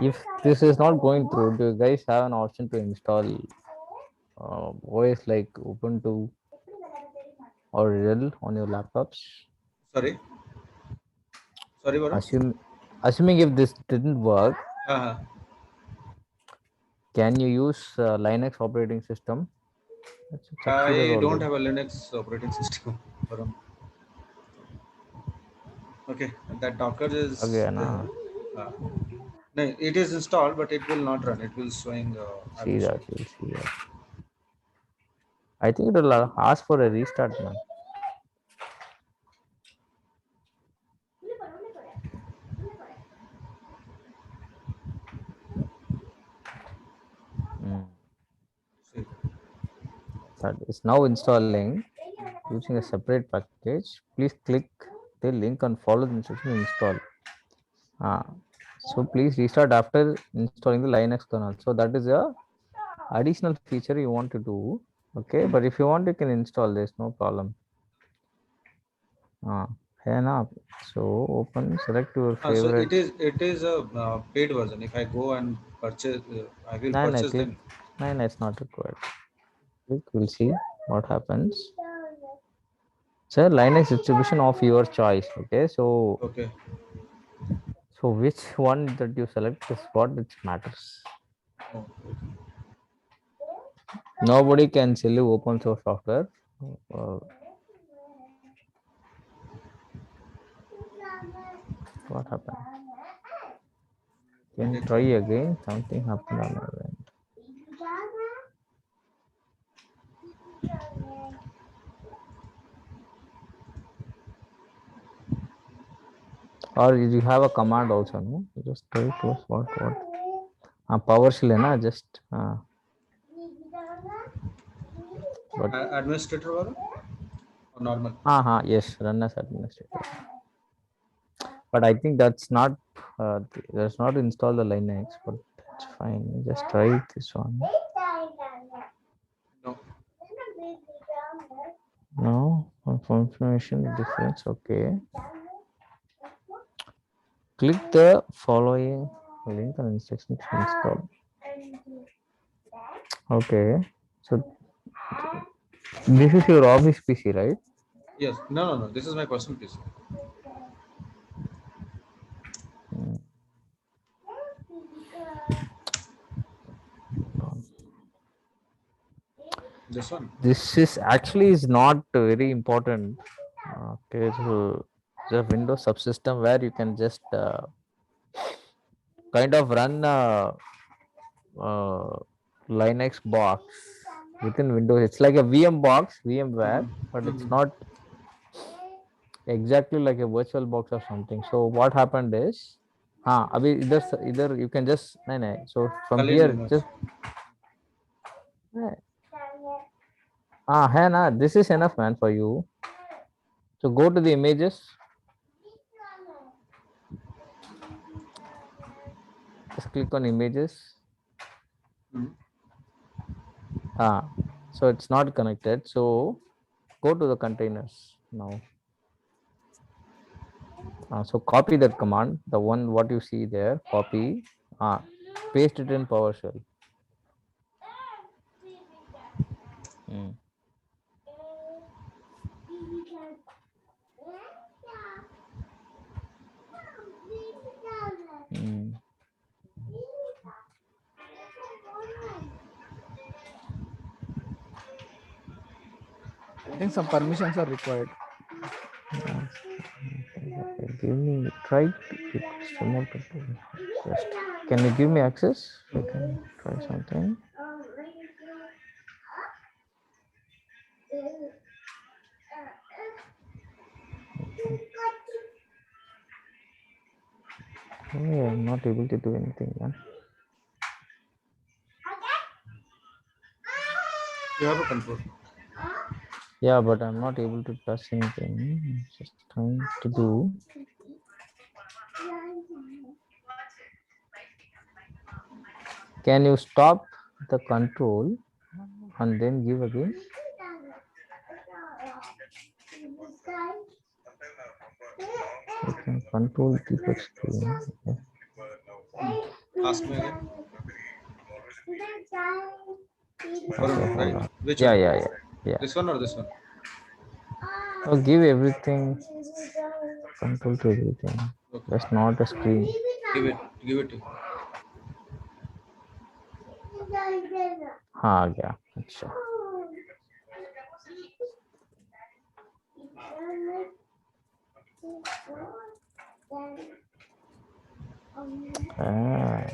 If this is not going through, do you guys have an option to install OS like Ubuntu or RHEL on your laptops? Sorry, sorry, Varun. Assuming if this didn't work, Uh, can you use Linux operating system? It's succeeded I don't already. have a Linux operating system, Varun. Okay, that Docker is Okay, there. nah. Uh, no, it is installed, but it will not run. It will showing See that, administrator. you'll see that. I think it will ask for a restart, man. Mm. See, That is now installing using a separate package. Please click the link and follow the instruction to install. Ah, so please restart after installing the Linux kernel. So that is a additional feature you want to do. Okay, but if you want, you can install this, no problem. Ah, hand up. So open, select your so favorite. it is a paid version. If I go and purchase, I will No, no, purchase click. them. No, no, it's not required. Click, we'll see what happens. So Linux distribution of your choice. Okay, Okay. so which one that you select is what it matters. Oh, okay. Nobody can sell you open source software. Uh, what happened? Can you It's try on. again? Something happened on your end. Or you have a command also, no? You just try to what? PowerShell, na? Just but Administrator Varun or normal? yes, run as administrator. But I think that's not install the Linux, but that's fine. Just try this one. No. No, confirmation difference. Okay. Click the following link and instructions to install. Okay. So this is your office PC, right? Yes. No, no, no. This is my personal PC. Mm. This one. This is actually is not very important. Okay, so the Windows subsystem where you can just kind of run uh, Linux box within Windows. It's like a VM box, VMware, but it's Mm-hmm. not exactly like a virtual box or something. So what happened is, abhi either you can just no, no. So from Kali here Linux. just hai na. This is enough, man, for you. So go to the images. Just click on images. Mm-hmm. So it's not connected. So go to the containers now. So copy that command, the one what you see there, copy, paste it in PowerShell. Mm. Mm. I think some permissions are required. Okay, give me try to request remote control. Just can you give me access? I can try something. Oh, I'm not able to do anything, man. You have a control. Yeah, but I'm not able to touch anything. Just trying to do. Can you stop the control and then give again? You can control debug screen. Okay. Ask me again. Okay, Varun, hold right? on. Which Yeah, one? yeah. This one or this one? Oh, give everything. Control to everything. Okay. That's not a screen. Give it to. हाँ आ गया. अच्छा. Ah.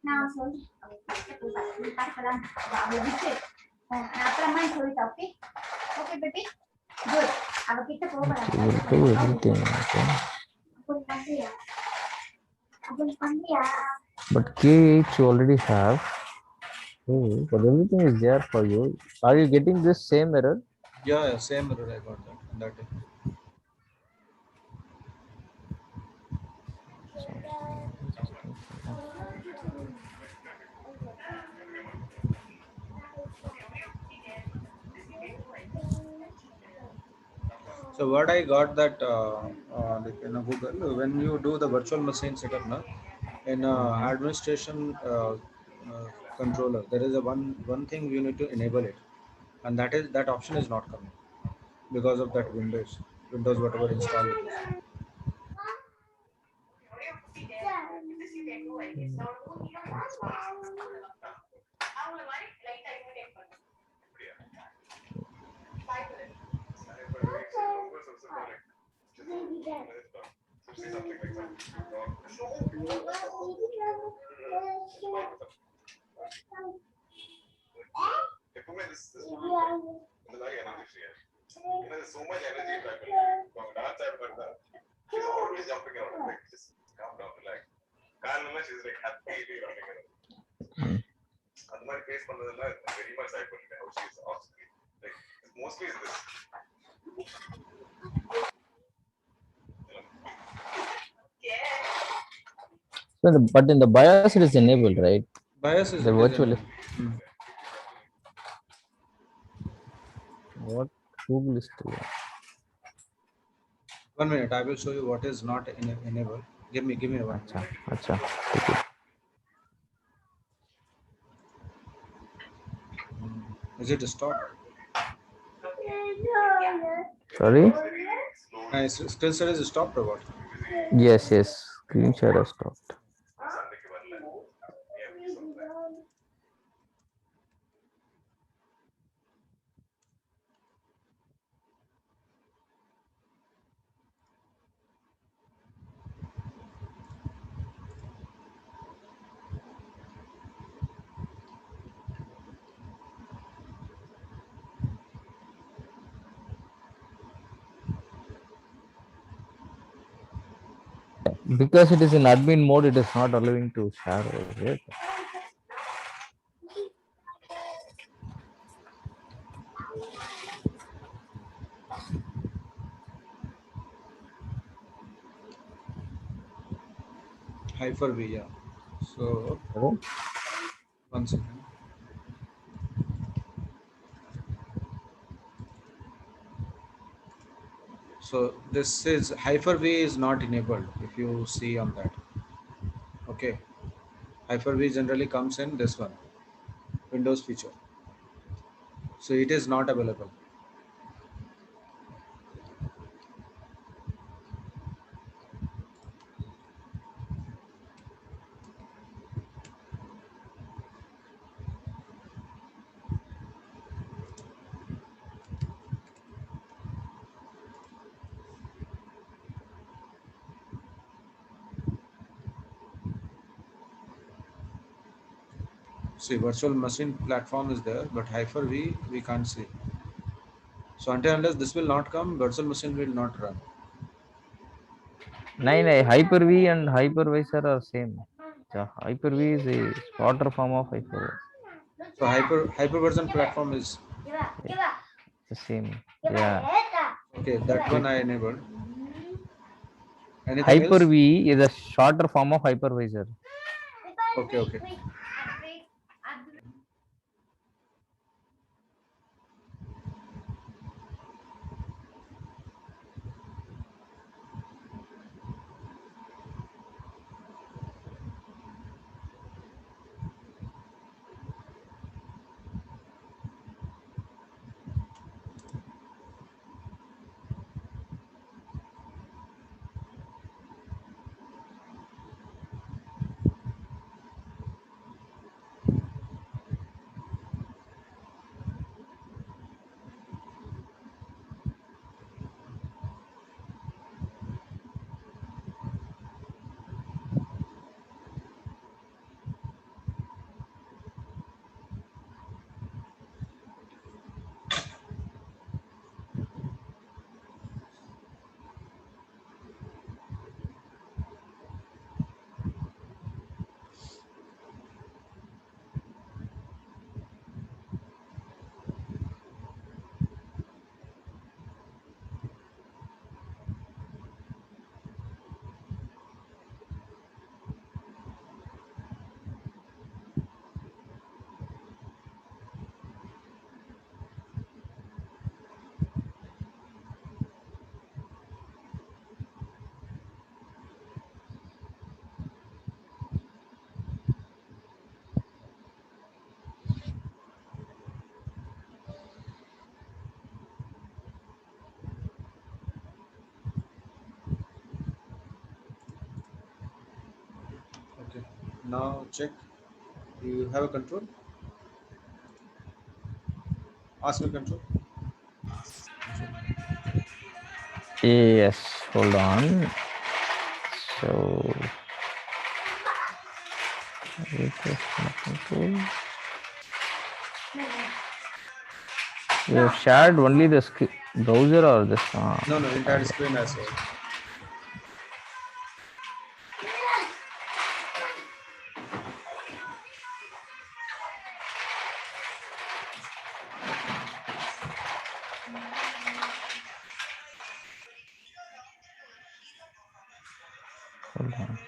நான் சொல்லி அப்புறமா சொல்லிட்டேன். Okay okay baby good. அவகிட்ட You will do everything. Okay. பண்றியா? But KH you already have. Oh, but everything is there for you. Are you getting this same error? Yeah, same error I got that day. So what I got that like in a Google, when you do the virtual machine setup now, in administration controller, there is a one thing you need to enable it, and that option is not coming because of that Windows whatever installed it is. So much energy she's always jumping around. Like, just calm down, relax. She's like happily running around. அந்த மாதிரி face பண்ணதெல்லாம் very much I பண்ணிட்டேன். How she is off screen. Like mostly is this. So but in the BIOS it is enabled, right? BIOS is The virtual. What Google is doing? 1 minute, I will show you what is not enabled. Give me one. Acha. Take it. Is it stopped? Sorry? Screen share is stopped or what? Yes. Screen share has stopped. Because it is in admin mode, it is not allowing to share over it. Hyper-V, yeah. So, one second. So this is Hyper-V is not enabled if you see on that. Okay. Hyper-V generally comes in this one, Windows feature. So it is not available. See, virtual machine platform is there, but Hyper-V we can't see. So until unless this will not come, virtual machine will not run. No, Hyper-V and hypervisor are same. The Hyper-V is a shorter form of hypervisor. So hyperversion platform is the same. Yeah. okay. That one I enabled. Anything Hyper else? V is a shorter form of hypervisor. Okay, okay. Okay. Now check. Do you have a control? Ask me control. Yes, hold on. So refresh my control. You have shared only the browser or this? No, no, entire screen as well. Hold on.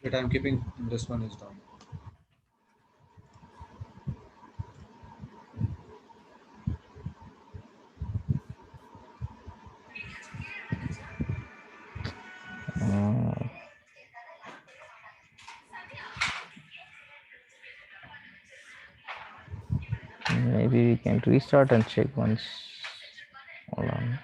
Wait, I'm keeping this one is down. Uh, maybe we can restart and check once. Hold on.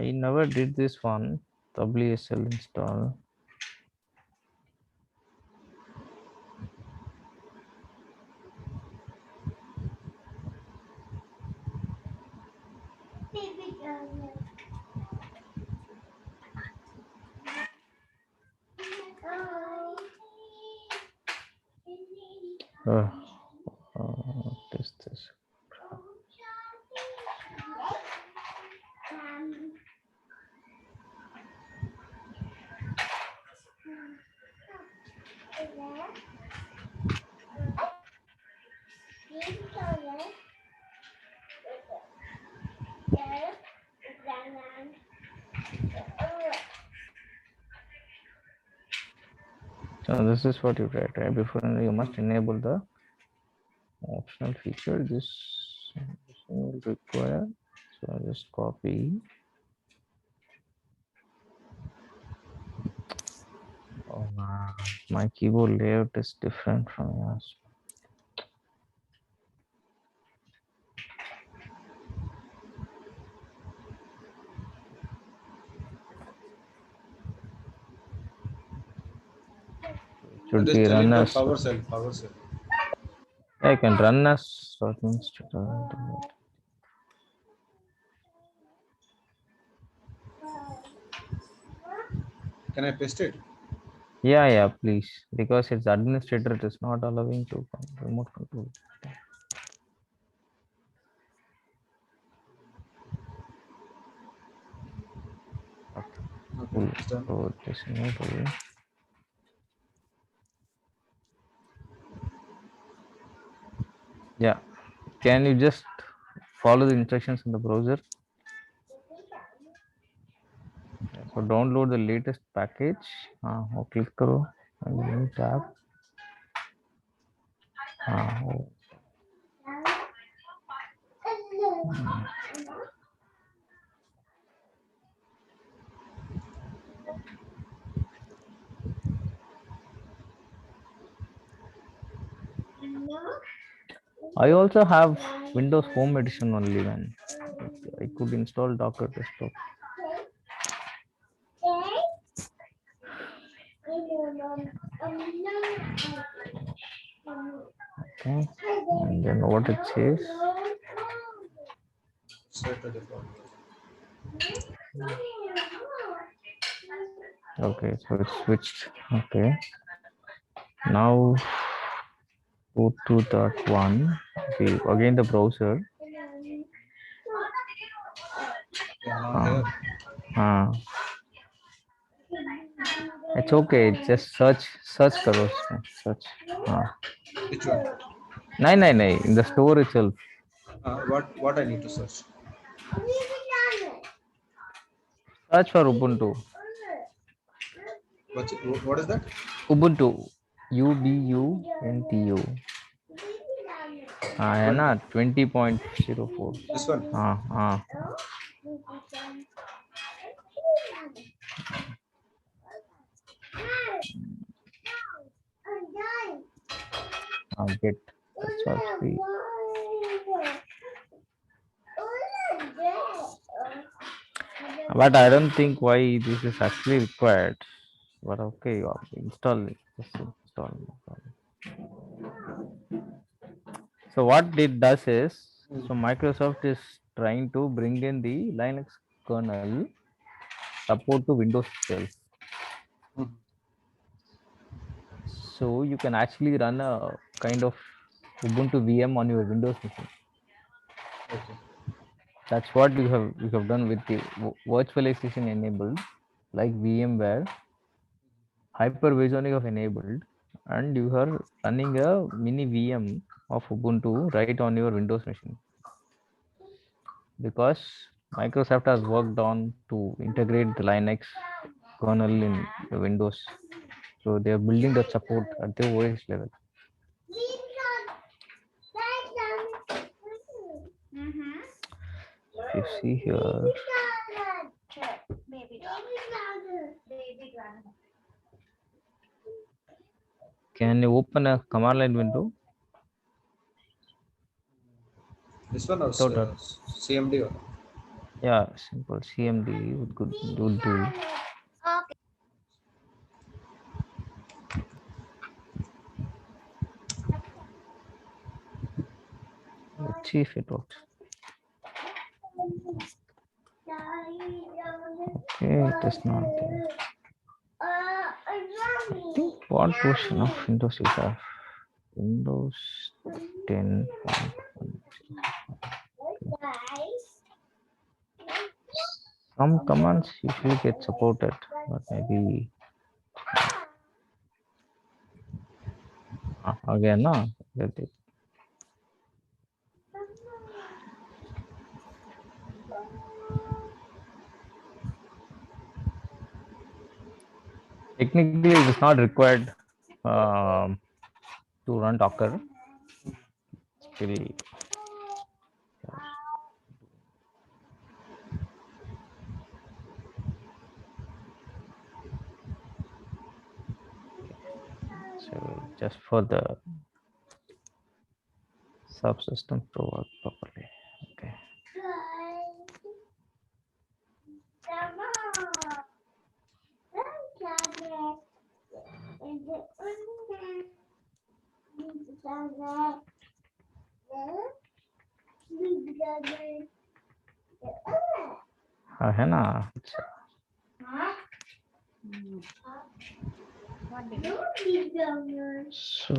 I never did this one. WSL install. Uh, what is this? So this is what you write, right? Before you must enable the optional feature. This will require. So I just copy. Oh man. My keyboard layout is different from yours. Should It is be telling run the as PowerShell. I can run as Can I paste it? yeah, please. Because it's administrator, it is not allowing to remote control. Okay. Okay, it's done. So this enable. Yeah. Can you just follow the instructions in the browser? So download the latest package. और click करो new tab. वो I also have Windows Home Edition only, man. I could install Docker Desktop. Okay. And then what it says. Set the default. Okay, so it's switched. Okay. Now go to that one. Okay, again the browser. Yeah, now here. It's okay. Just search करो उसमें search. Which one? नहीं in the store itself. What I need to search? Search for Ubuntu. What is that? Ubuntu. UBUNTU. है ना 20.04. This one. हाँ get. That's all free. But I don't think why this is actually required. But okay, you are installing. Just install. So what it does is, so Microsoft is trying to bring in the Linux kernel support to Windows itself. So you can actually run a kind of Ubuntu VM on your Windows machine. Okay. That's what you have done with the virtualization enabled, like VMware. Hyper-V you have enabled, and you are running a mini VM of Ubuntu right on your Windows machine. Because Microsoft has worked on to integrate the Linux kernel in the Windows. So they are building the support at the OS level. If you see here, can you open a command line window? This one or CMD? Or? Yeah, simple CMD would do. Let's see if it works. Okay, it is not there. I think what version of Windows you have? Windows 10. Some commands usually get supported, but maybe again, no. Technically, it is not required to run Docker. Still, So just for the subsystem to work properly. Okay. हाँ है ना अच्छा so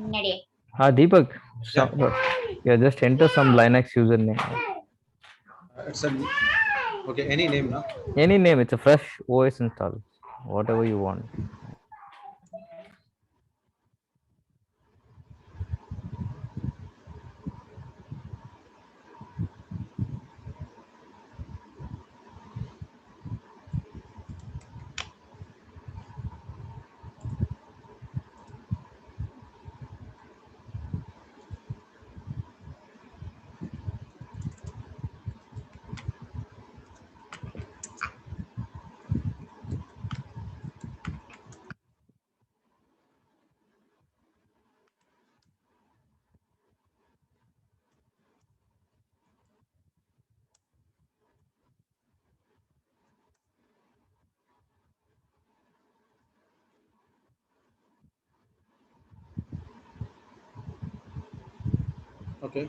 என்னடி Deepak, yeah, just enter some Linux username. It's a okay. Any name, na? Any name, it's a fresh OS install, whatever you want. Okay.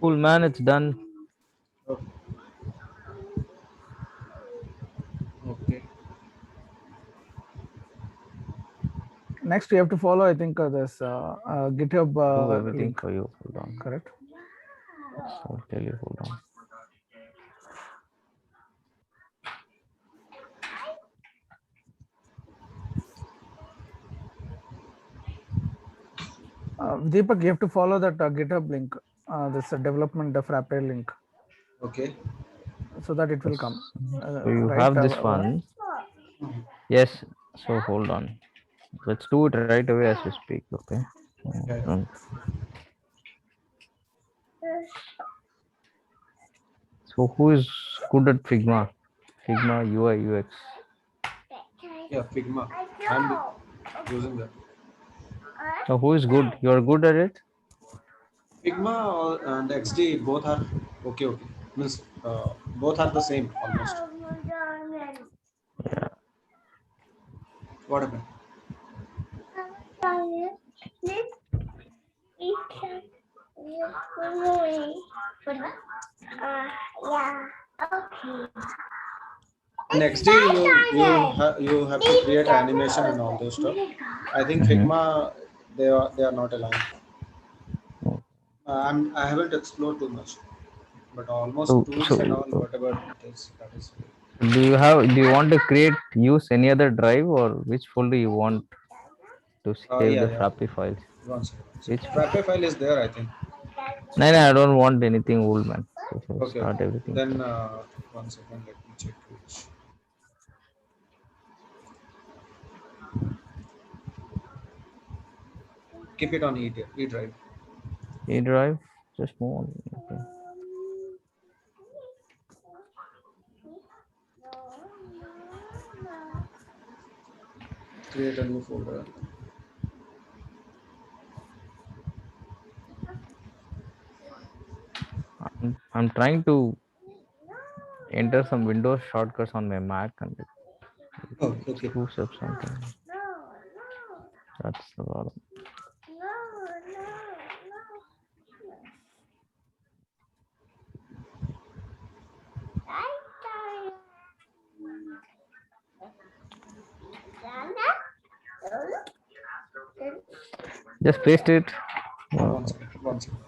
Cool, man. It's done. Okay. Okay. Next, you have to follow, I think, this GitHub Do everything link, for you. Hold on. correct? I'll tell you. Hold on. Deepak, you have to follow that GitHub link, this development Frappe link, Okay. so that it will come. So you right, have this one. Yes. So hold on. Let's do it right away as we speak. Okay. Yeah. So who is good at Figma? Figma UI UX. Yeah, Figma. I'm using that. So who is good? You are good at it. Figma and XD both are okay. Okay. Means both are the same almost. Yeah. What happened? In XD, you have to create animation and all those stuff. I think Figma they are not aligned. I haven't explored too much, but almost So, tools and all whatever it is, that is. do you want to use any other drive, or which folder you want to save the Yeah. Frappe files? One second. Which? Frappe file is there, I think. No, I don't want anything old, man. So Okay. start everything. Then 1 second, let me check which. Keep it on E drive. E drive, just move on. Okay. Create a new folder. I'm trying to enter some Windows shortcuts on my Mac and it Oh, okay. screws up something. That's the problem. Just paste it. 1 second. 1 second.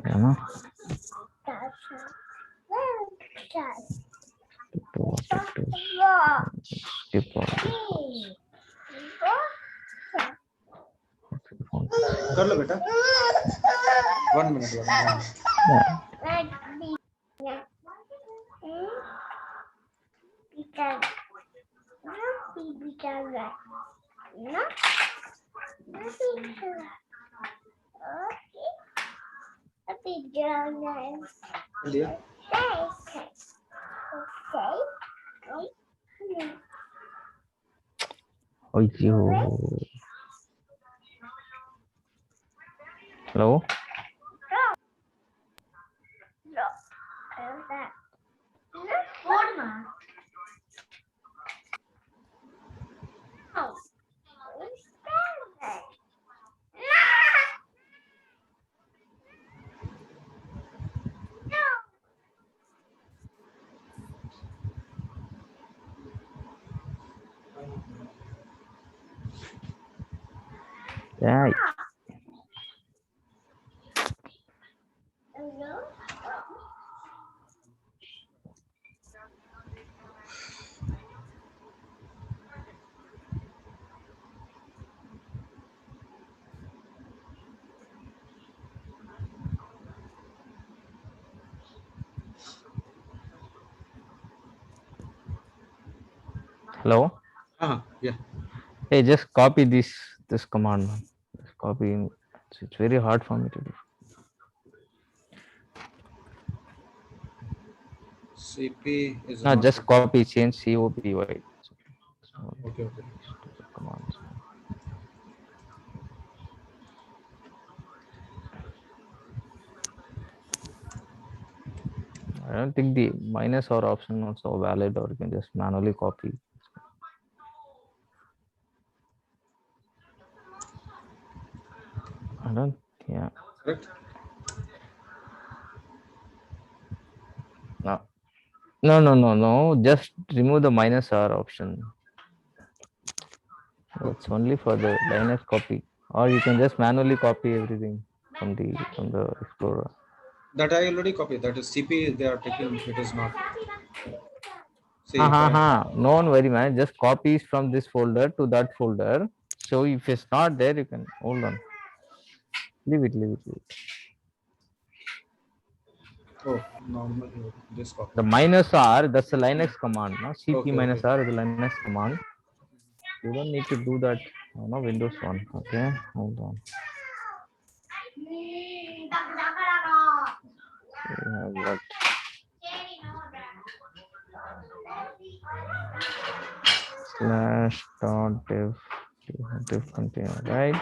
You know? Skip all this. कर लो बेटा. 1 minute. 1 minute. Yeah. लिया. Oh, you. Hello? Yeah. Hello? Yeah. Hey, just copy this command, man. Just copy. It's very hard for me to do. CP is No, not. just copy, change COPY. Okay. Stupid commands. I don't think the minus or option also valid, or you can just manually copy. No. Just remove the -R option. It's only for the Linux copy, or you can just manually copy everything from the Explorer. That I already copied. That is CP. They are taking. It is not. See, Ha if ha I ha. No one worry, man. Just copies from this folder to that folder. So if it's not there, you can hold on. Leave it. oh normally this copy. The -R, that's the Linux command. No? CP Okay. -R is the Linux command. You don't need to do that. No, Windows one. Okay, hold on. We have got /dev container, right?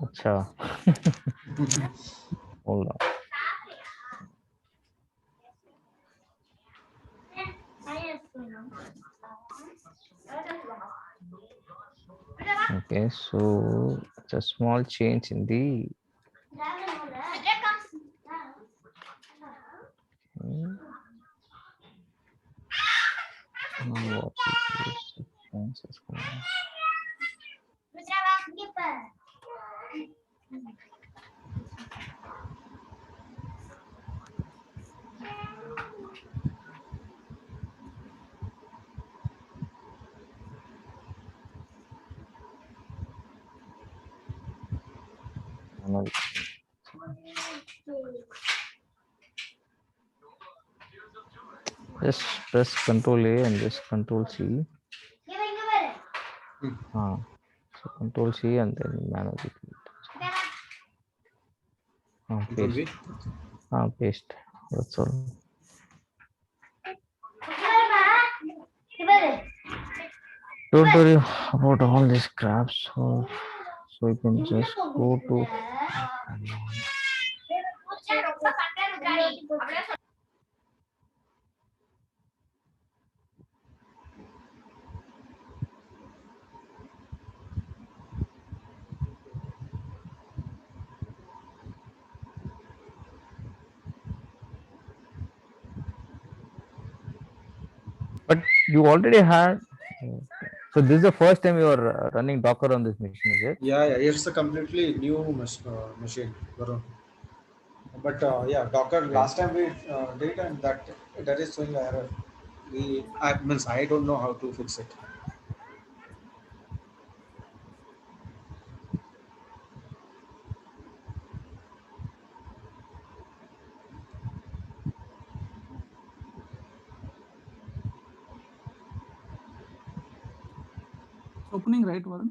Acha. Hold on. Okay, so it's a small change in the what is this? Just press Control A and just Control C. So Control C and then manually paste. Paste. That's all. Don't worry about all these crap. So you can just go to. But you already had. So this is the first time you are running Docker on this machine, is it? Yeah. It's a completely new machine, Varun. But yeah, Docker. Last time we did, and that is showing error. I don't know how to fix it. Opening, right, Varun?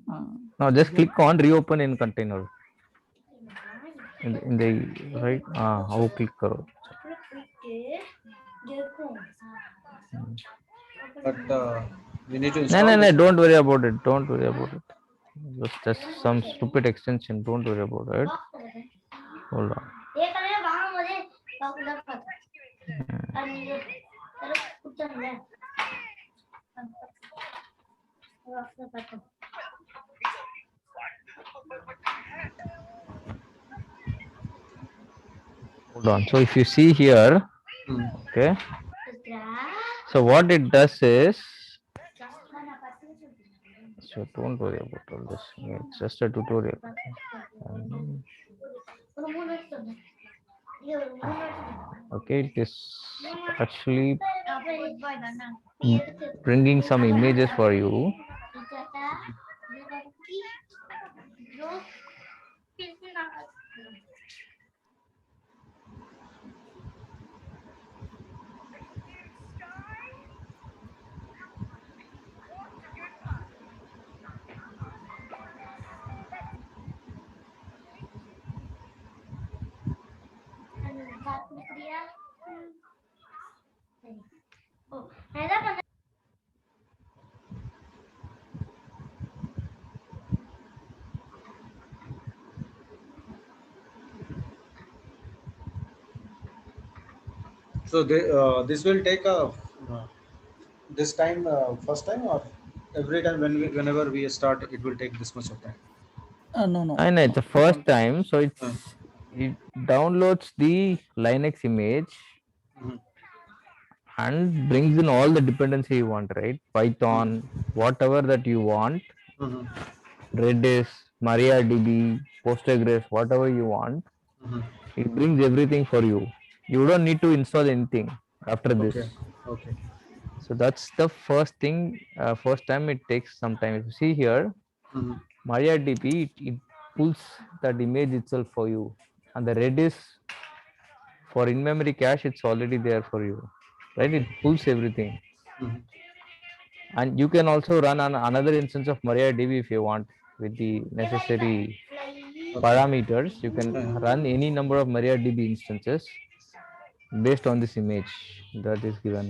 Now just click on reopen in container. In the right, how click karo. But we need to install. No, don't worry about it. Don't worry about it. Just some stupid extension. Don't worry about it. Hold on. Hold on. So if you see here, okay. So what it does is, so don't worry about all this. It's just a tutorial. Okay, it is actually bringing some images for you. So this will take this time first time, or every time whenever we start, it will take this much of time. No. I know it's the first time, so it's it downloads the Linux image Mhm. and brings in all the dependency you want, right? Python, whatever that you want, Mhm. Redis, MariaDB, Postgres, whatever you want, Mhm. it brings everything for you. You don't need to install anything after this. Okay. Okay. So that's the first thing. First time it takes some time. If you see here, Mhm. MariaDB, it pulls that image itself for you, and the Redis for in-memory cache, it's already there for you, right? It Okay. pulls everything, Mhm. and you can also run on another instance of MariaDB if you want with the necessary Okay. parameters. You can Uh-huh. run any number of MariaDB instances based on this image that is given.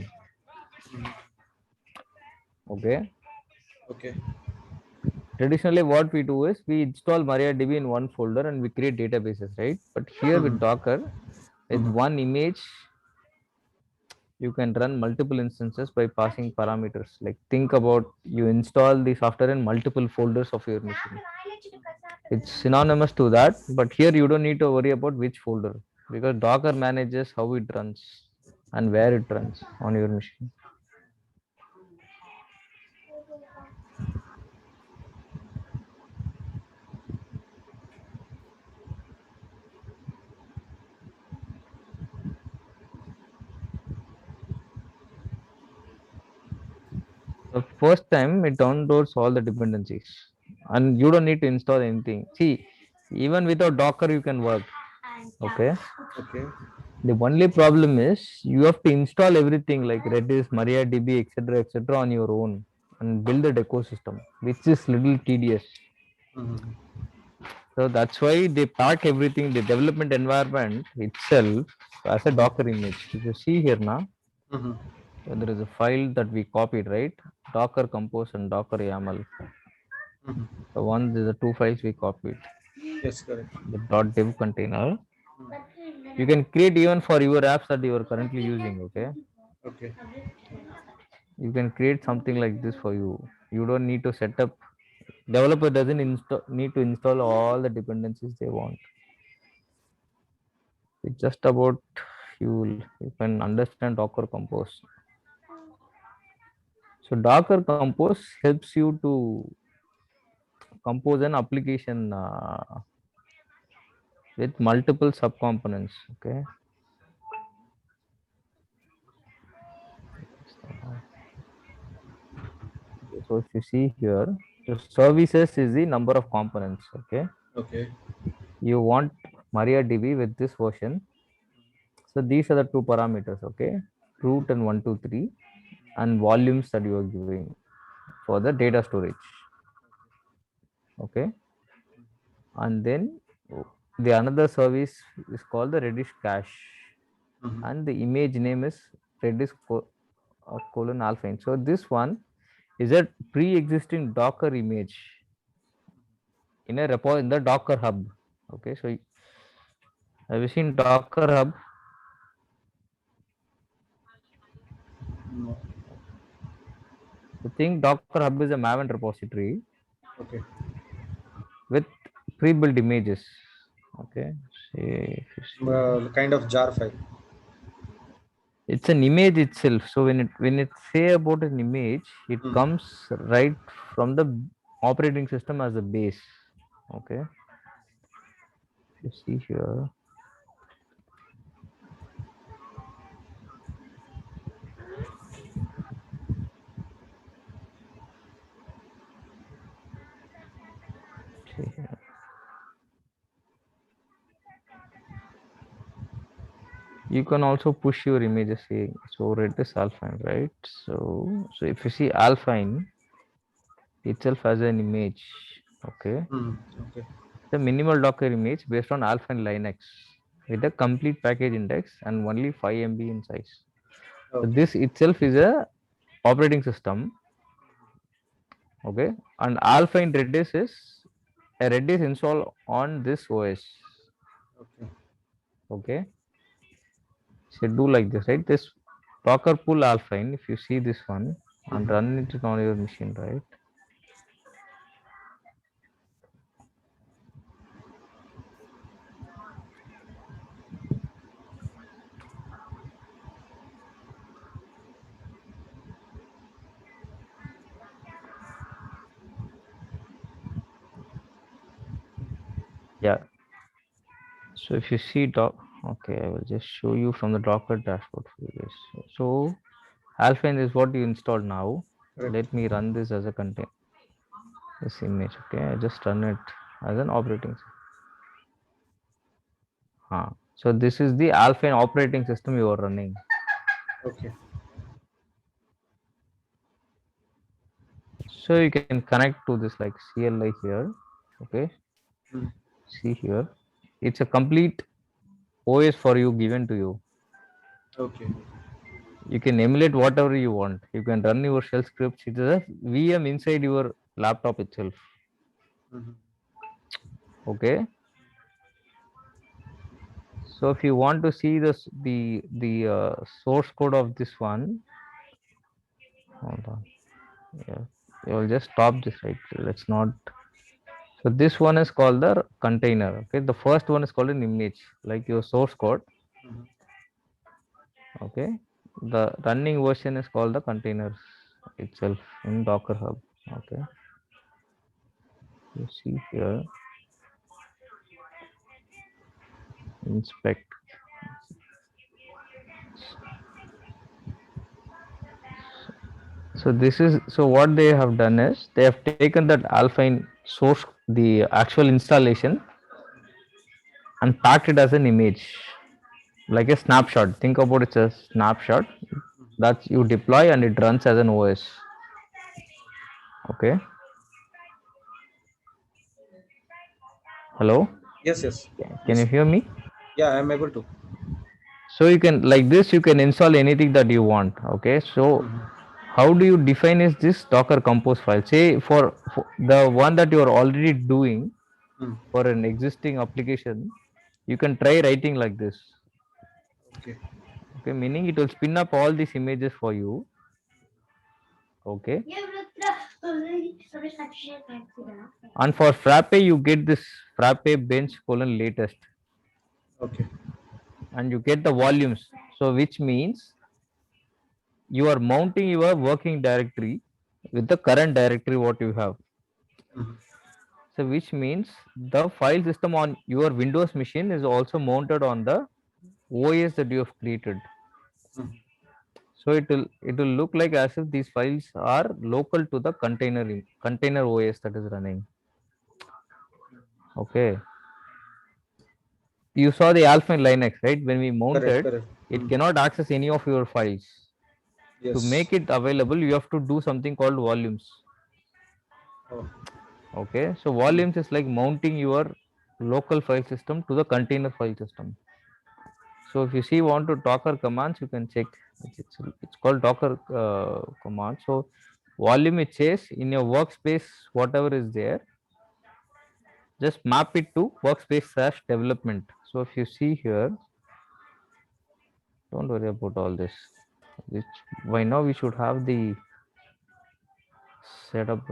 Mhm. Okay. Okay. Traditionally, what we do is we install MariaDB in one folder and we create databases, right? But here with Mhm. Docker, with Mhm. one image, you can run multiple instances by passing parameters. Like think about you install the software in multiple folders of your machine. It's synonymous to that, but here you don't need to worry about which folder because Docker manages how it runs and where it runs on your machine. The first time it downloads all the dependencies and you don't need to install anything. See, even without Docker, you can work. Okay. Okay. The only problem is you have to install everything like Redis, MariaDB, etc., on your own and build that ecosystem, which is little tedious. Mhm. So that's why they pack everything, the development environment itself as a Docker image. If you see here now, Mhm. there is a file that we copied, right? Docker Compose and Docker YAML. Mhm. The one, the two files we copied, Yes, correct. the .dev container. Mhm. You can create even for your apps that you are currently using. Okay, Okay. you can create something like this for you. You don't need to set up. Developer doesn't need to install all the dependencies they want. It's just about you can understand Docker Compose. So Docker Compose helps you to compose an application with multiple subcomponents. Okay. So if you see here, the services is the number of components. Okay. Okay. You want MariaDB with this version. So these are the two parameters. Okay. Root and 123 and volumes that you are giving for the data storage. Okay. And then the another service is called the Redis cache Mhm. and the image name is Redis colon alpha. So this one is a pre-existing Docker image in a repo in the Docker hub. Okay, so have you seen Docker hub? No. The thing Docker hub is a Maven repository Okay. with pre-built images. Okay, see if you see. Kind of jar file. It's an image itself. So when it say about an image, it Mhm. comes right from the operating system as a base. Okay, if you see here. See here. You can also push your images here. So Redis Alpine, right? So if you see Alpine itself as an image, okay, Mhm. Okay. the minimal Docker image based on Alpine Linux with a complete package index and only 5 MB in size. So Okay. this itself is a operating system, okay, and Alpine Redis is a Redis install on this OS, Okay. okay. So do like this, right? This Docker pull Alpine, if you see this one and Mhm. run it on your machine, right? Yeah. So if you see okay, I will just show you from the Docker dashboard for you guys. So Alpine is what you installed now. Correct. Let me run this as a container. This image, okay. I just run it as an operating system. So this is the Alpine operating system you are running. Okay. So you can connect to this like CLI here. Okay. Mm. See here. It's a complete OS for you given to you. Okay. You can emulate whatever you want. You can run your shell scripts. It is a VM inside your laptop itself. Mhm. Okay. So if you want to see the source code of this one, hold on. Yeah, you will just stop this right. Let's not. So this one is called the container. Okay, the first one is called an image, like your source code. Mhm. Okay, the running version is called the containers itself in Docker Hub. Okay, you see here, inspect. So this is, so what they have done is they have taken that Alpine source, the actual installation, and packed it as an image, like a snapshot. Think about it as a snapshot that you deploy and it runs as an OS. Okay. Hello. Yes, yes. Can you Yes. hear me? Yeah, I'm able to. So you can, like this, you can install anything that you want. Okay. So Mhm. how do you define is this Docker compose file? Say for the one that you are already doing Mm. for an existing application, you can try writing like this. Okay. Okay, meaning it will spin up all these images for you. Okay. And for Frappe, you get this Frappe bench colon latest, Okay. and you get the volumes. So which means you are mounting your working directory with the current directory what you have. Mhm. So which means the file system on your Windows machine is also mounted on the OS that you have created. Mhm. So it will look like as if these files are local to the container OS that is running. Okay. You saw the Alpine Linux, right? When we Correct. mounted, Correct. it Mm. cannot access any of your files. To Yes. make it available, you have to do something called volumes. Oh. Okay. So volumes is like mounting your local file system to the container file system. So if you see want to Docker commands, you can check. It's called Docker command. So volume, it says in your workspace, whatever is there, just map it to workspace / development. So if you see here, don't worry about all this. Which by now we should have the setup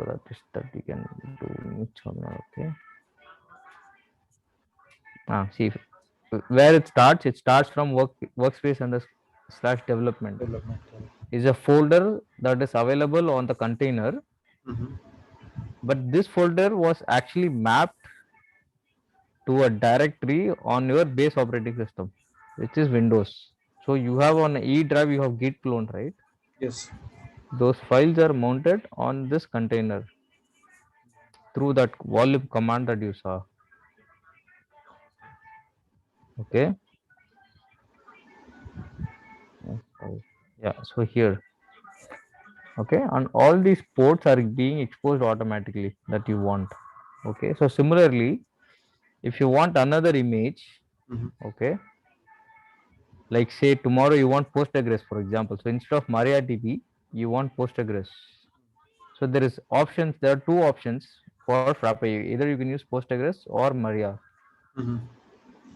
that we can do in each one. Okay. See where it starts from workspace and the / development Development. is a folder that is available on the container, Mm-hmm. but this folder was actually mapped to a directory on your base operating system, which is Windows. So you have on E drive, you have git clone, right? Yes. Those files are mounted on this container through that volume command that you saw. Okay. Yeah. So here, okay, and all these ports are being exposed automatically that you want. Okay. So similarly, if you want another image, Mm-hmm. okay, like say tomorrow you want Postgres, for example. So instead of MariaDB, you want Postgres. So there is options. There are two options for Frappe. Either you can use Postgres or Maria. Mm-hmm.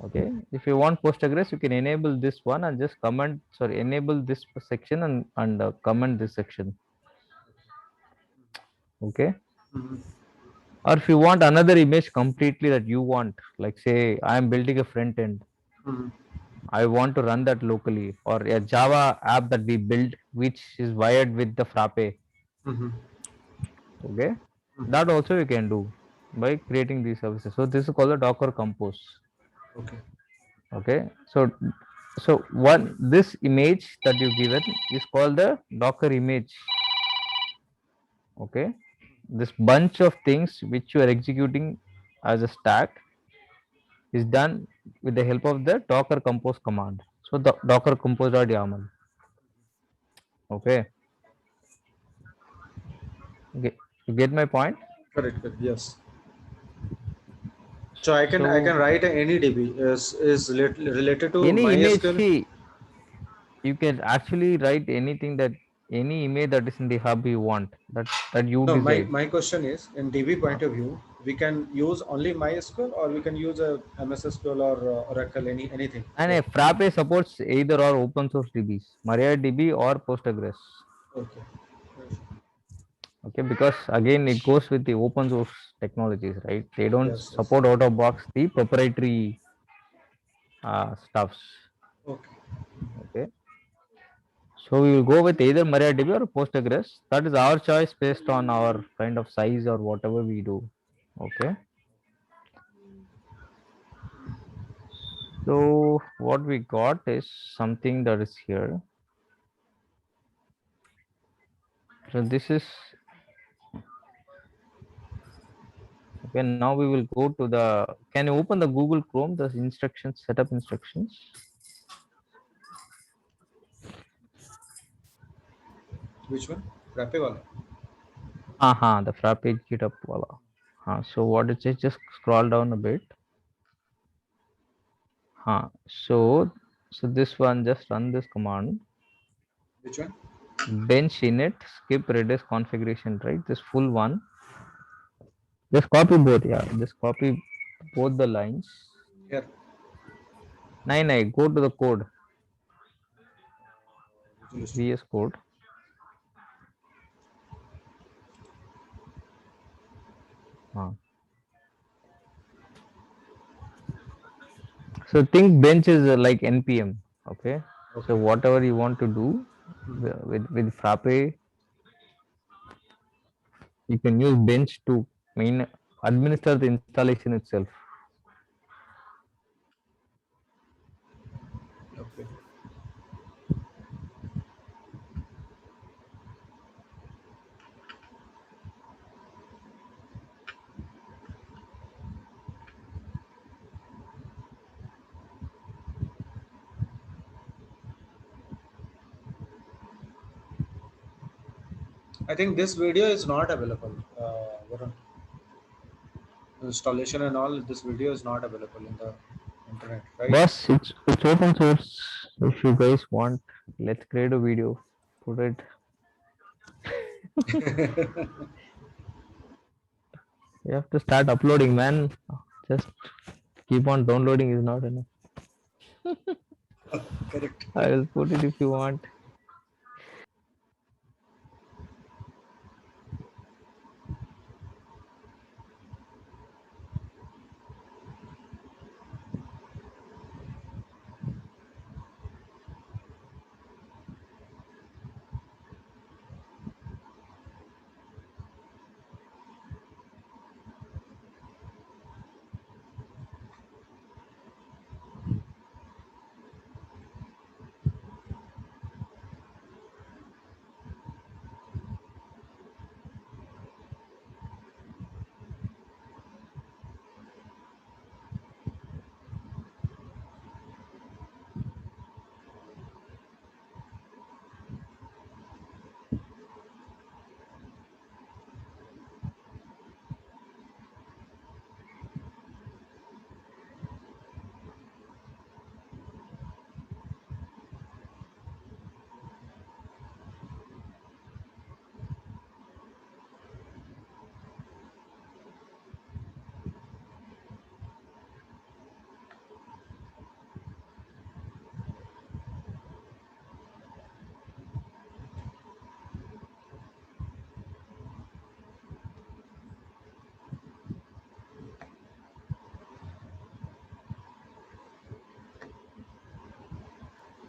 Okay. If you want Postgres, you can enable this one and just comment. Sorry, enable this section and comment this section. Okay. Mm-hmm. Or if you want another image completely that you want, like say I am building a front end, Mm-hmm. I want to run that locally, or a Java app that we built which is wired with the Frappe. Mm-hmm. Okay. That also you can do. by creating these services. So this is called the Docker Compose. Okay. Okay. So one this image that you given is called the Docker image. Okay. This bunch of things which you are executing as a stack is done with the help of the Docker Compose command. So the Docker Compose.yaml. Okay. Okay. You get my point? Correct. Correct. Yes. So I can So write any DB related to any image, MySQL. see, you can actually write anything that any image that is in the hub you want that you No, my, decide. my question is, in DB Uh, point of view, we can use only MySQL or we can use a MS SQL or Oracle, anything. and So, a Frappe supports either or open source DBs, MariaDB or Postgres. okay. Okay, because again it goes with the open source technologies, right? They don't Yes, yes. support out of box the proprietary stuffs. Okay. Okay, so we will go with either MariaDB or Postgres. That is our choice based on our kind of size or whatever we do. Okay. So what we got is something that is here. So this is okay. Now we will go to the. Can you open the Google Chrome? The instructions, setup instructions. Which one? Rappiwala. The Frappe GitHub wala. So what it is? Just scroll down a bit. So this one, just run this command. Which one? Bench init skip redis configuration. Right, this full one. Just copy both. Yeah, just copy both the lines. Here. Nine. Go to the code. Visual Studio. VS Code. So think bench is like npm. Okay. So Okay. whatever you want to do with Frappe, you can use bench to administer the installation itself. Okay. I think this video is not available. Varun. Installation and all, this video is not available in the internet, right? Boss, it's open source. If you guys want, let's create a video. Put it. You have to start uploading, man. Just keep on downloading is not enough. Correct. I will put it if you want.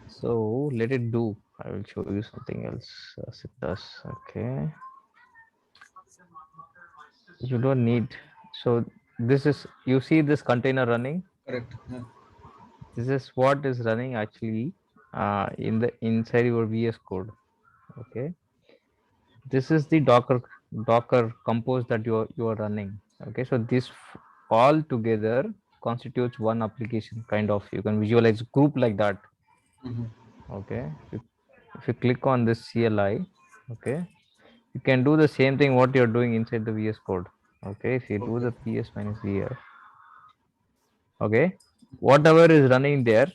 So let it do. I will show you something else as it does. Okay. You don't need So this is, you see this container running. Correct. Yeah. This is what is running actually in the inside your VS Code. Okay. This is the Docker compose that you are running. Okay. So this all together constitutes one application kind of. You can visualize group like that. Mhm. Okay. If you click on this CLI, okay, you can do the same thing what you're doing inside the VS Code. Okay. If you do Okay. the PS minus VS, okay, whatever is running there,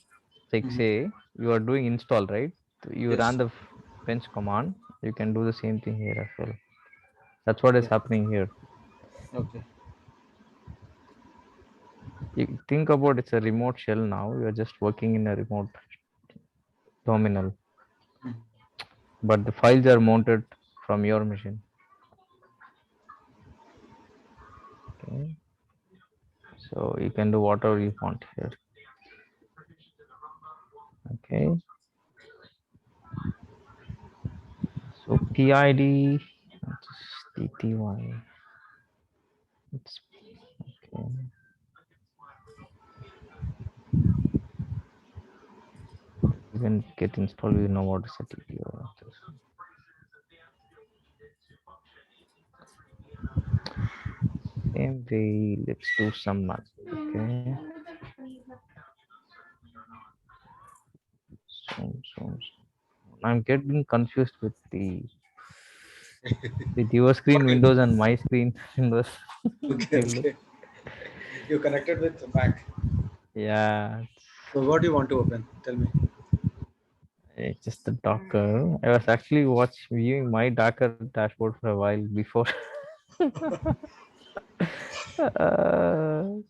like Mhm. say you are doing install, right? You Yes. ran the bench command, you can do the same thing here as well. That's what is Okay. happening here. Okay. You think about, it's a remote shell now, you are just working in a remote terminal, Mhm. but the files are mounted from your machine. Okay, so you can do whatever you want here. Okay, so PID, TTY, it's okay. Even get installed, we know what is a TTY. Same way, let's do some math. Okay, so I'm getting confused with your screen Okay. windows and my screen windows. Okay. Okay. You connected with Mac. Yeah, So what do you want to open? Tell me. it's just the Docker. I was actually viewing my Docker dashboard for a while before.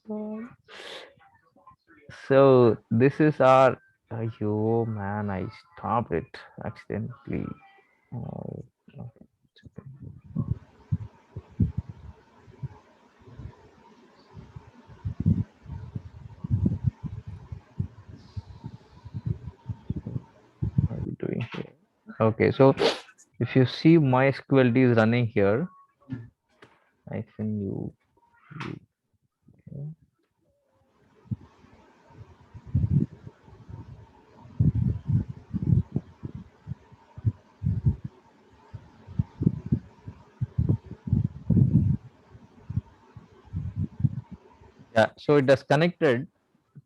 God. So this is our. Oh man, I stopped it accidentally. Oh, okay, it's okay. What are we doing here? Okay, so if you see MySQLD is running here, hyphen u. Okay. Yeah, so it is connected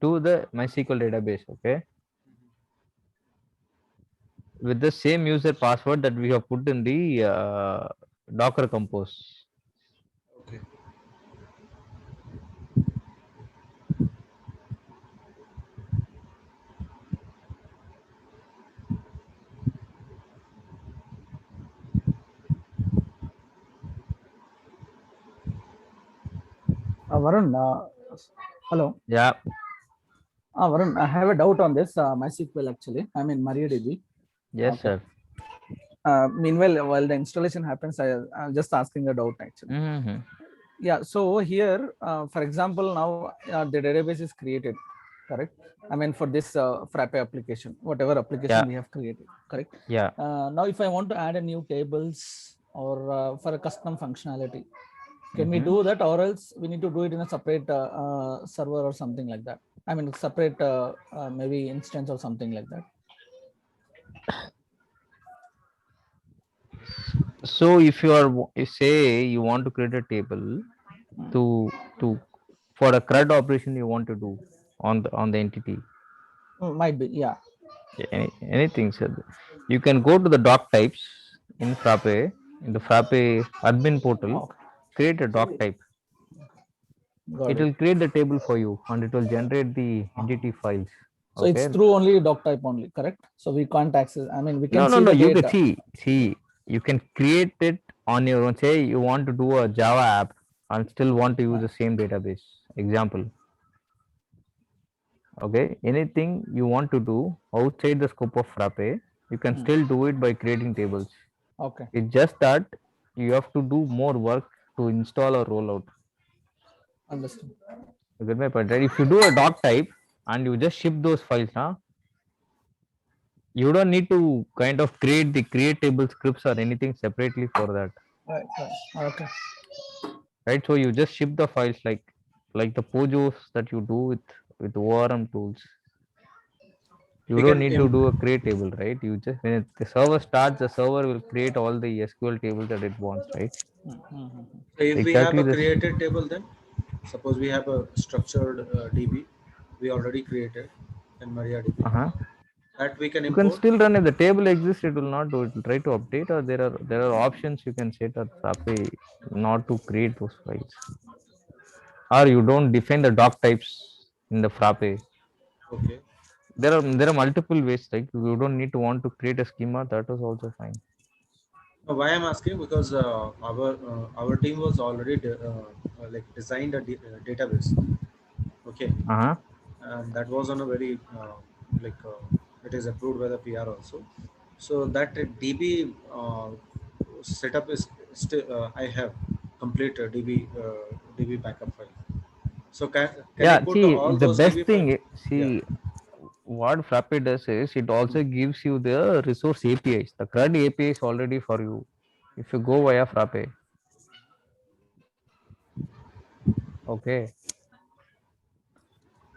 to the MySQL database, okay, with the same user password that we have put in the Docker Compose. Okay. Varun, hello. Yeah, Varun, I have a doubt on this MySQL actually. I'm in MariaDB. yes, Okay. sir. Meanwhile, while the installation happens, I'm just asking a doubt actually. Mm-hmm. Yeah. So here, for example, now the database is created, correct? I mean, for this Frappe application, whatever application Yeah, we have created, correct? yeah. Now, if I want to add a new tables or for a custom functionality, can we Mm-hmm. do that, or else we need to do it in a separate server or something like that? I mean, separate maybe instance or something like that. So if you are, you say you want to create a table to for a CRUD operation you want to do on the entity, Might be, yeah. anything, sir. You can go to the doc types in Frappe, in the Frappe admin portal, Okay, create a doc type. got It it. will create the table for you and it will generate the entity files. So it's Okay. through only doc type only, correct? So we can't access. I mean, we No, can no, see no. the You can data. see. You can create it on your own. Say you want to do a Java app and still want to use the same database. Example. Okay. Anything you want to do outside the scope of Frappe, you can still do it by creating tables. Okay, It's just that you have to do more work to install or roll out. understood. You get my point, right? If you do a doc type and you just ship those files, huh? You don't need to kind of create table scripts or anything separately for that. Right, right. Okay. right? So you just ship the files like the pojos that you do with ORM tools. You We don't can need to do a create table, right? You just when the server starts, the server will create all the SQL tables that it wants, right? So if we have Exactly a this. created table, then suppose we have a structured DB we already created in MariaDB Uh-huh. that we can You can import. still run if the table exists, it will not do it. Will try to update, or there are options you can set at Frappe not to create those files. Or you don't define the doc types in the Frappe. Okay. There are multiple ways, like you don't need to want to create a schema, that is also fine. Now, why I'm asking because our team was already like designed a database. Okay, Uh-huh. and that was on a very like it is approved by the PR also. So that DB setup is still I have complete DB backup file. So can I Yeah, put see, all the those best DB files? thing, Yeah. see, what Frappe does is it also gives you the resource APIs. The CRUD API is already for you. If you go via Frappe, okay.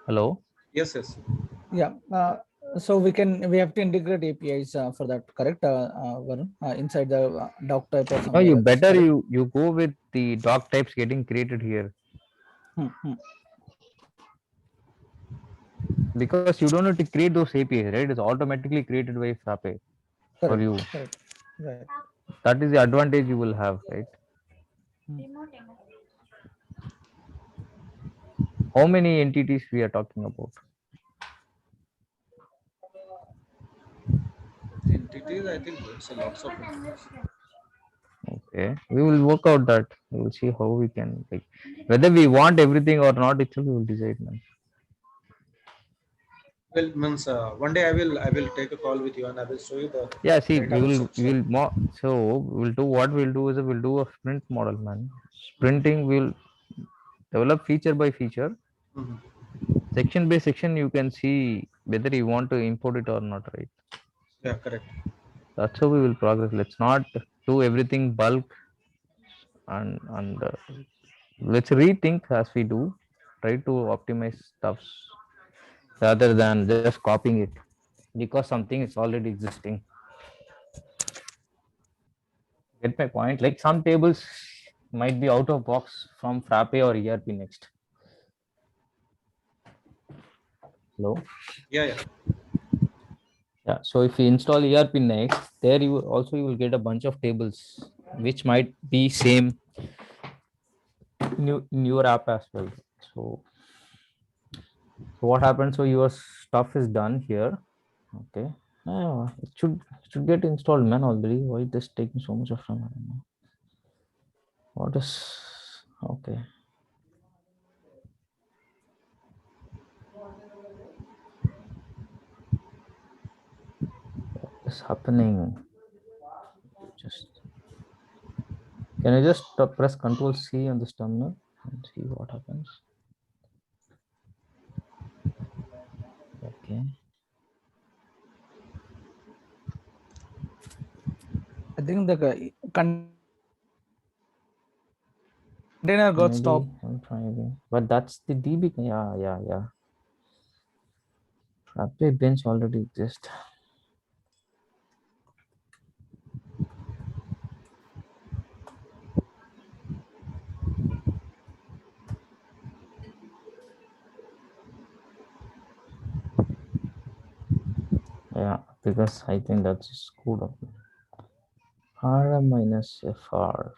Hello. Yes. Yes. Yeah. So we have to integrate APIs for that, correct? Varun, inside the doc type or No, somewhere you else, better correct? you go with the doc types getting created here Hmm, hmm. because you don't have to create those APIs, right? It's automatically created by Frappe for Correct, you. correct. Right. That is the advantage you will have, right? Remote enter. How many entities we are talking about? Entities, I think it's a lots of entities. Okay, we will work out that. We will see how we can like whether we want everything or not. Itself we will decide, man. Well, means one day I will take a call with you and I will show you the Yeah, see, database we structure. will more. So we'll do what we'll do is we'll do a sprint model, man. Sprinting will develop feature by feature, Mhm. section by section. You can see whether you want to import it or not, right? Yeah, correct. That's how we will progress. Let's not do everything bulk and let's rethink as we do. Try to optimize stuffs rather than just copying it because something is already existing. Get my point? Like some tables might be out of box from Frappe or ERP next. Hello. Yeah, yeah. Yeah. So if you install ERP next, there you will get a bunch of tables which might be same in your app as well. So so what happens? So your stuff is done here. Okay. It should get installed, man. Already. Why it is taking so much of time? I don't know. What is okay? What is happening? Just can I just press Control C on this terminal and see what happens? Okay. I think the container got Maybe stopped. I'm trying again. But that's the DB. Yeah, yeah, yeah. Update bench already exists. Yeah, because I think that's screwed up. RM minus FR.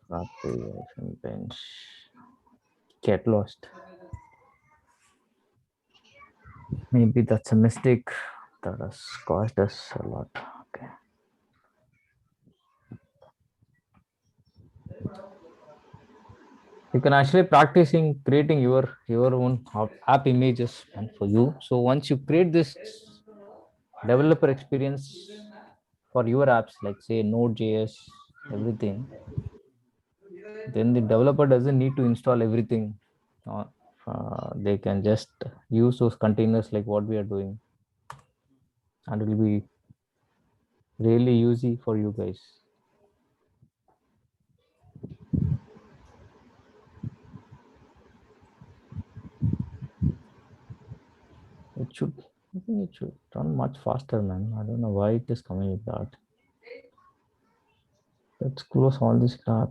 Frappe bench. Get lost. Maybe that's a mistake that has caused us a lot. Okay. You can actually practice in creating your own app images and for you. So once you create this developer experience for your apps, like say Node.js, everything, then the developer doesn't need to install everything. Uh, they can just use those containers like what we are doing, and it will be really easy for you guys. should, I think it should run much faster, man. I don't know why it is coming with that. Let's close all this crap.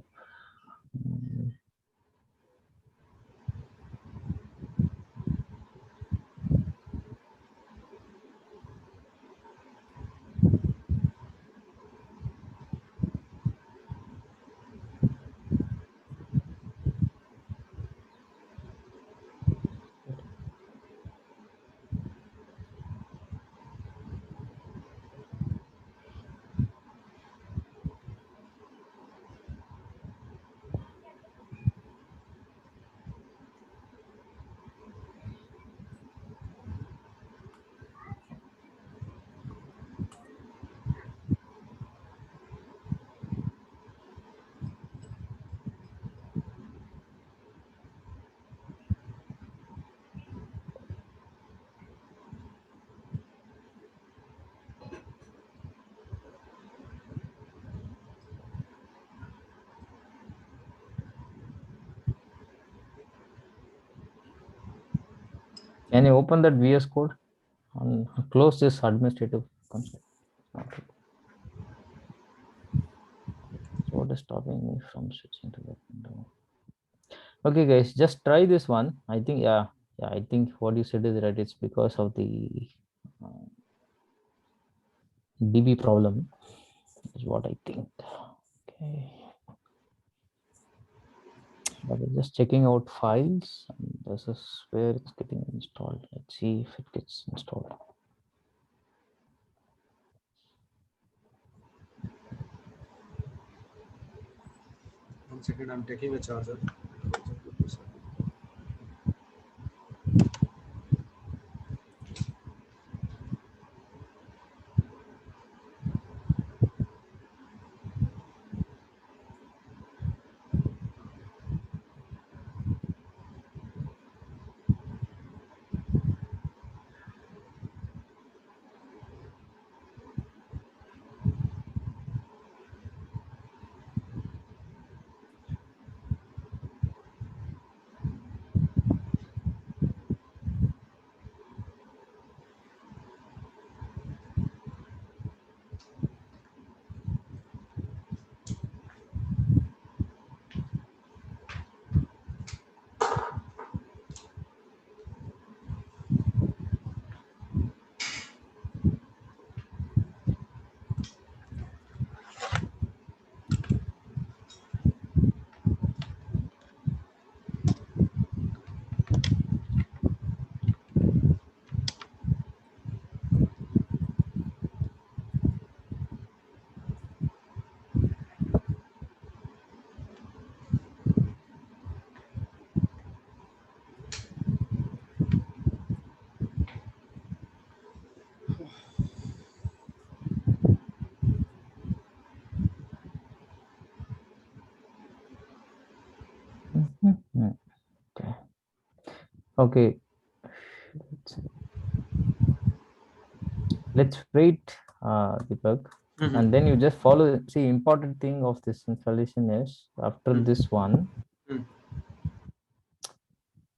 Can you open that VS Code and close this administrative console? So what is stopping me from switching to that window? Okay, guys, just try this one. I think, yeah, I think what you said is right. It's because of the DB problem, is what I think. Okay. But I'm just checking out files, and this is where it's getting installed. Let's see if it gets installed. One second, I'm taking a charger. Okay. Okay. Let's wait, Deepak, and then you just follow. See, important thing of this installation is after this one,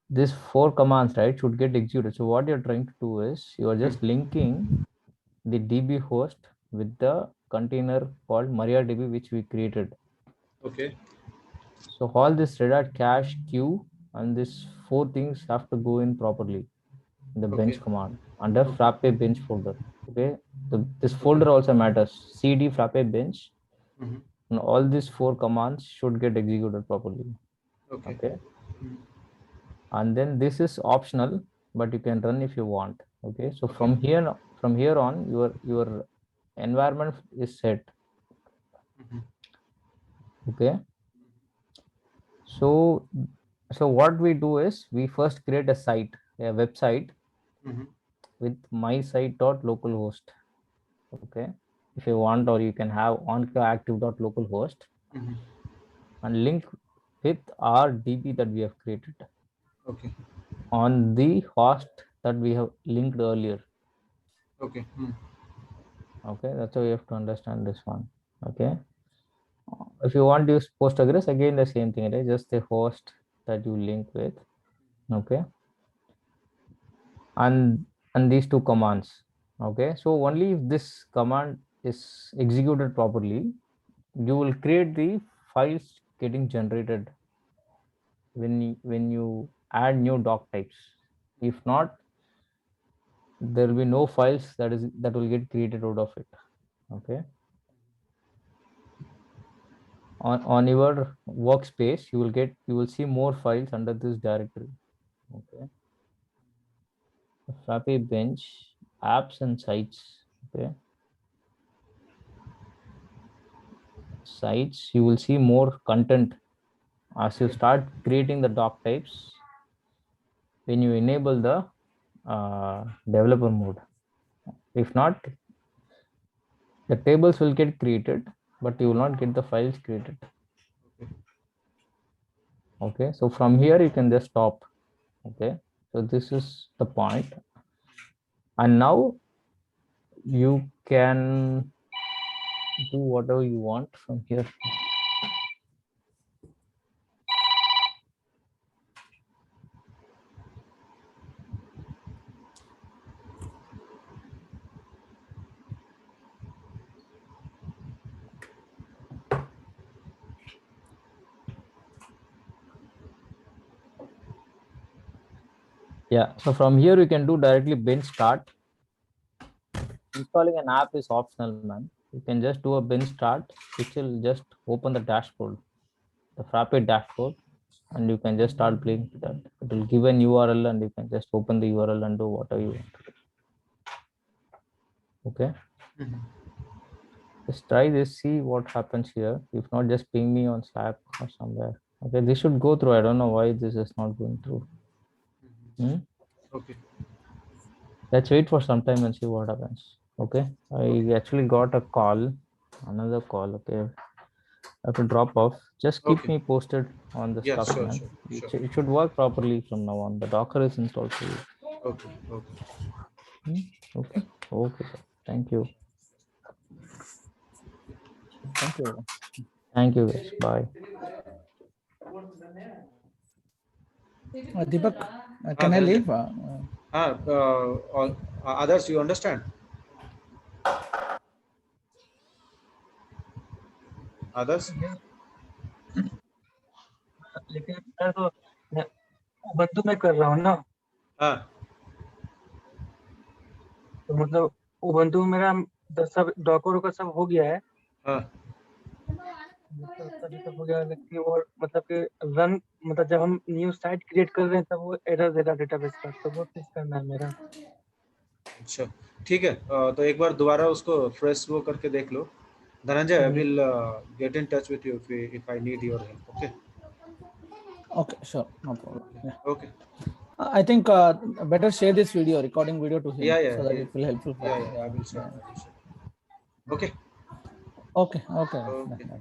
this 4 commands, right, should get executed. So what you're trying to do is you are just linking the DB host with the container called MariaDB, which we created. Okay. So all this Red Hat cache queue and this 4 things have to go in properly in the bench command under Frappe bench folder. Okay, this folder also matters. CD Frappe bench, and all these 4 commands should get executed properly. Okay. And then this is optional, but you can run if you want. Okay, so from here on, your environment is set. Okay, so what we do is we first create a site, a website with my site.localhost. Okay, if you want, or you can have onactive.localhost and link with our DB that we have created. Okay. On the host that we have linked earlier. Okay. Okay, that's how you have to understand this one. Okay, if you want to use Postgres, again the same thing, right? Just the host that you link with. Okay, and and these two commands. Okay, so only if this command is executed properly, you will create the files getting generated when you add new doc types. If not, there will be no files that will get created out of it. Okay, on your workspace you will see more files under this directory. Okay, Frappe bench, apps and sites. Okay, sites, you will see more content as you start creating the doc types when you enable the developer mode. If not, the tables will get created, but you will not get the files created. Okay, so from here you can just stop. Okay, so this is the point, and now you can do whatever you want from here. Yeah, so from here you can do directly bench start. Installing an app is optional, man. You can just do a bench start, which will just open the dashboard, the Frappe dashboard, and you can just start playing with that. It will give an URL and you can just open the URL and do whatever you want. Okay. Just try this, see what happens here. If not, just ping me on Slack or somewhere. Okay, this should go through. I don't know why this is not going through. Okay. Let's wait for some time and see what happens. Okay, I actually got a call, another call. Okay, I have to drop off. Just keep Okay. me posted on the Yeah, stuff, sure, man. sure, It, sure. it should work properly from now on. The Docker is installed for you. Okay, okay. Okay, okay, sir. Thank you. Thank you. Thank you, guys. Bye. Deepak, can I Dhananjay. leave? Others, you understand? Others? लेकिन sir तो मैं Ubuntu में कर रहा हूँ ना, हाँ, तो मतलब उबंटू में मेरा सब डॉकर का सब हो गया है, हाँ, मतलब सभी सब हो गया है, लेकिन वो मतलब कि रन मतलब जब हम न्यू साइट क्रिएट कर रहे हैं तब वो एरर दे रहा डेटाबेस का, तो वो फिक्स करना है मेरा। अच्छा, ठीक है। तो एक बार दोबारा उसको फ्रेश वो करके देख लो। Dhananjay, I will get in touch with you if I need your help. Okay. Okay, sure, no problem. Yeah. Okay. I think better share this video, recording video to him, Yeah, so that it will helpful for yeah, him. I will share. I will share. Okay. Okay. Okay. Bye.